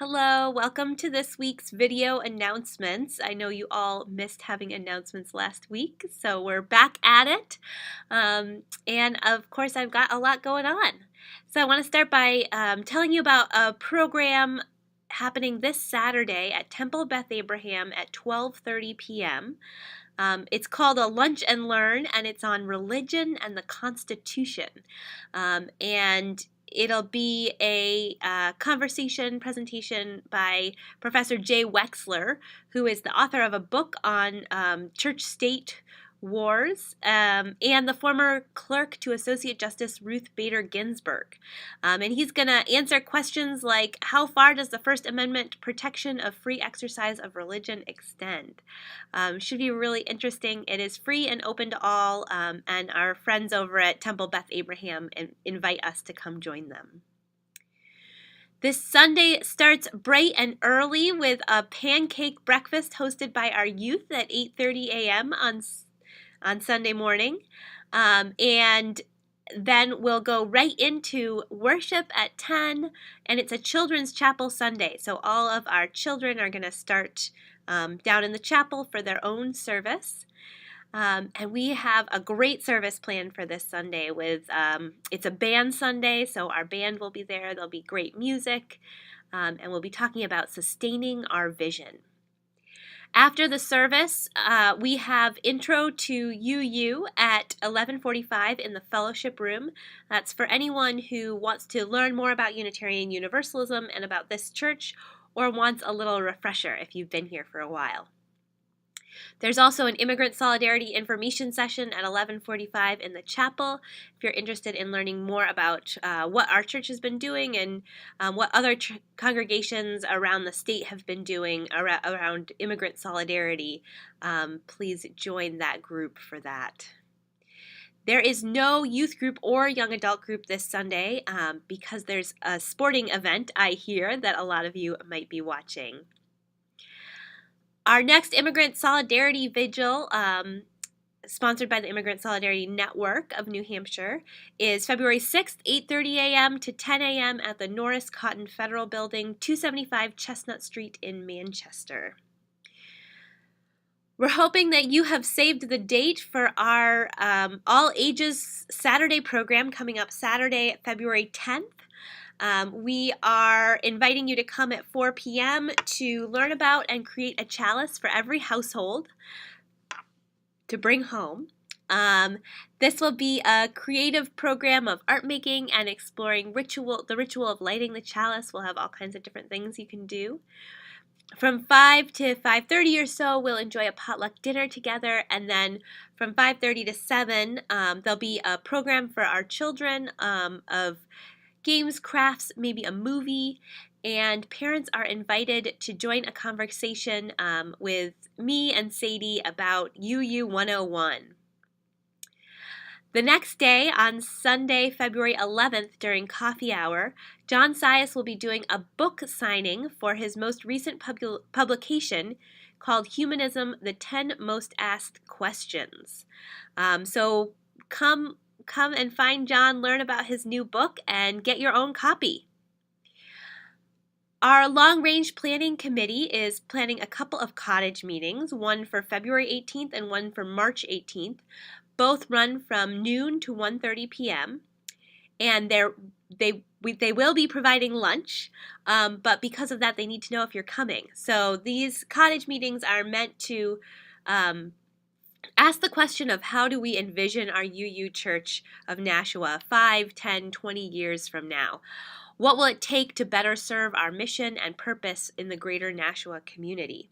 Hello, welcome to this week's video announcements. I know you all missed having announcements last week, so we're back at it. And of course, I've got a lot going on. So I want to start by telling you about a program happening this Saturday at Temple Beth Abraham at 12:30 p.m. It's called a Lunch and Learn, and it's on religion and the Constitution. And it'll be a conversation presentation by Professor Jay Wexler, who is the author of a book on church-state wars, and the former clerk to Associate Justice Ruth Bader Ginsburg. And he's going to answer questions like, how far does the First Amendment protection of free exercise of religion extend? Should be really interesting. It is free and open to all, and our friends over at Temple Beth Abraham invite us to come join them. This Sunday starts bright and early with a pancake breakfast hosted by our youth at 8:30 a.m. on Sunday morning. And then we'll go right into worship at 10, and it's a children's chapel Sunday. So all of our children are going to start down in the chapel for their own service. And we have a great service planned for this Sunday with, it's a band Sunday, so our band will be there. There'll be great music, and we'll be talking about sustaining our vision. After the service, we have Intro to UU at 11:45 in the fellowship room. That's for anyone who wants to learn more about Unitarian Universalism and about this church, or wants a little refresher if you've been here for a while. There's also an Immigrant Solidarity information session at 11:45 in the chapel if you're interested in learning more about what our church has been doing and what other congregations around the state have been doing around immigrant solidarity. Please join that group for that. There is no youth group or young adult group this Sunday because there's a sporting event, I hear, that a lot of you might be watching. Our next Immigrant Solidarity Vigil, sponsored by the Immigrant Solidarity Network of New Hampshire, is February 6th, 8:30 a.m. to 10 a.m. at the Norris Cotton Federal Building, 275 Chestnut Street in Manchester. We're hoping that you have saved the date for our All Ages Saturday program coming up Saturday, February 10th. We are inviting you to come at 4 p.m. to learn about and create a chalice for every household to bring home. This will be a creative program of art making and exploring the ritual of lighting the chalice. We'll have all kinds of different things you can do. From 5 to 5:30 or so, we'll enjoy a potluck dinner together, and then from 5:30 to 7, there'll be a program for our children of games, crafts, maybe a movie, and parents are invited to join a conversation with me and Sadie about UU 101. The next day, on Sunday, February 11th, during coffee hour, John Sias will be doing a book signing for his most recent publication called Humanism, the 10 Most Asked Questions. So come and find John, learn about his new book, and get your own copy. Our long-range planning committee is planning a couple of cottage meetings, one for February 18th and one for March 18th. Both run from noon to 1:30 p.m. And they will be providing lunch, but because of that, they need to know if you're coming. So these cottage meetings are meant to ask the question of how do we envision our UU Church of Nashua 5, 10, 20 years from now? What will it take to better serve our mission and purpose in the greater Nashua community?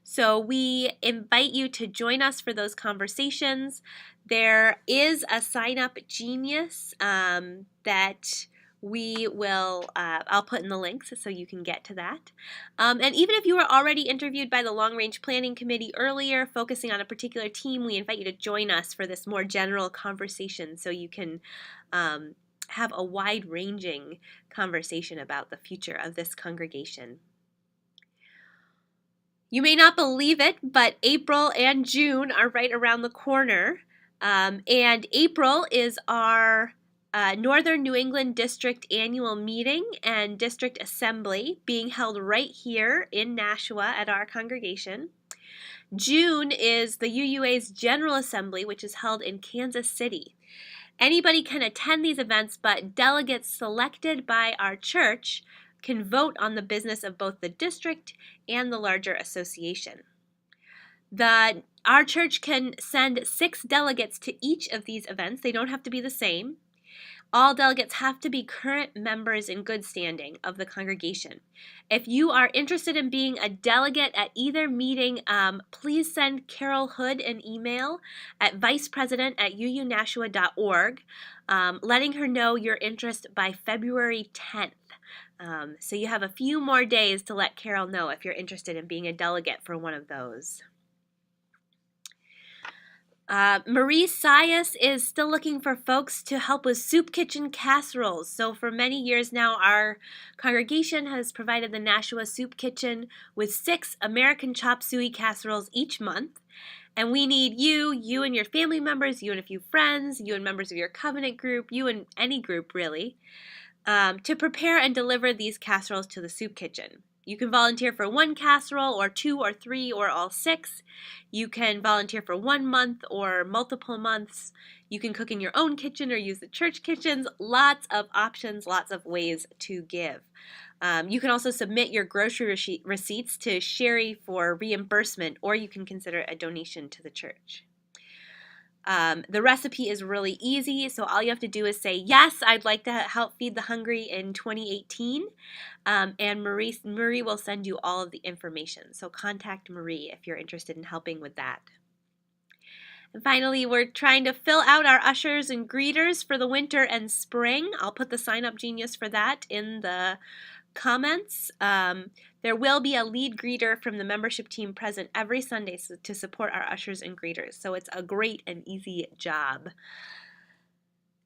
So we invite you to join us for those conversations. There is a sign-up genius that we will, I'll put in the links so you can get to that. And even if you were already interviewed by the Long Range Planning Committee earlier, focusing on a particular team, we invite you to join us for this more general conversation so you can have a wide-ranging conversation about the future of this congregation. You may not believe it, but April and June are right around the corner. And April is our Northern New England District Annual Meeting and District Assembly being held right here in Nashua at our congregation. June is the UUA's General Assembly, which is held in Kansas City. Anybody can attend these events, but delegates selected by our church can vote on the business of both the district and the larger association. Our church can send 6 delegates to each of these events. They don't have to be the same. All delegates have to be current members in good standing of the congregation. If you are interested in being a delegate at either meeting, please send Carol Hood an email at vicepresident@uunashua.org, letting her know your interest by February 10th. So you have a few more days to let Carol know if you're interested in being a delegate for one of those. Marie Sias is still looking for folks to help with soup kitchen casseroles. So for many years now, our congregation has provided the Nashua Soup Kitchen with 6 American chop suey casseroles each month. And we need you and your family members, you and a few friends, you and members of your covenant group, you and any group really, to prepare and deliver these casseroles to the soup kitchen. You can volunteer for 1 casserole or 2 or 3 or all 6. You can volunteer for 1 month or multiple months. You can cook in your own kitchen or use the church kitchens. Lots of options, lots of ways to give. You can also submit your grocery receipts to Sherry for reimbursement, or you can consider a donation to the church. The recipe is really easy, so all you have to do is say, yes, I'd like to help feed the hungry in 2018, and Marie will send you all of the information. So contact Marie if you're interested in helping with that. And finally, we're trying to fill out our ushers and greeters for the winter and spring. I'll put the Sign Up Genius for that in the comments. There will be a lead greeter from the membership team present every Sunday to support our ushers and greeters. So it's a great and easy job.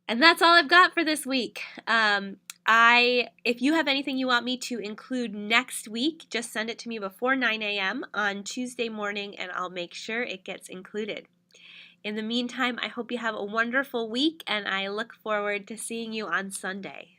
And that's all I've got for this week. If you have anything you want me to include next week, just send it to me before 9 a.m. on Tuesday morning and I'll make sure it gets included. In the meantime, I hope you have a wonderful week and I look forward to seeing you on Sunday.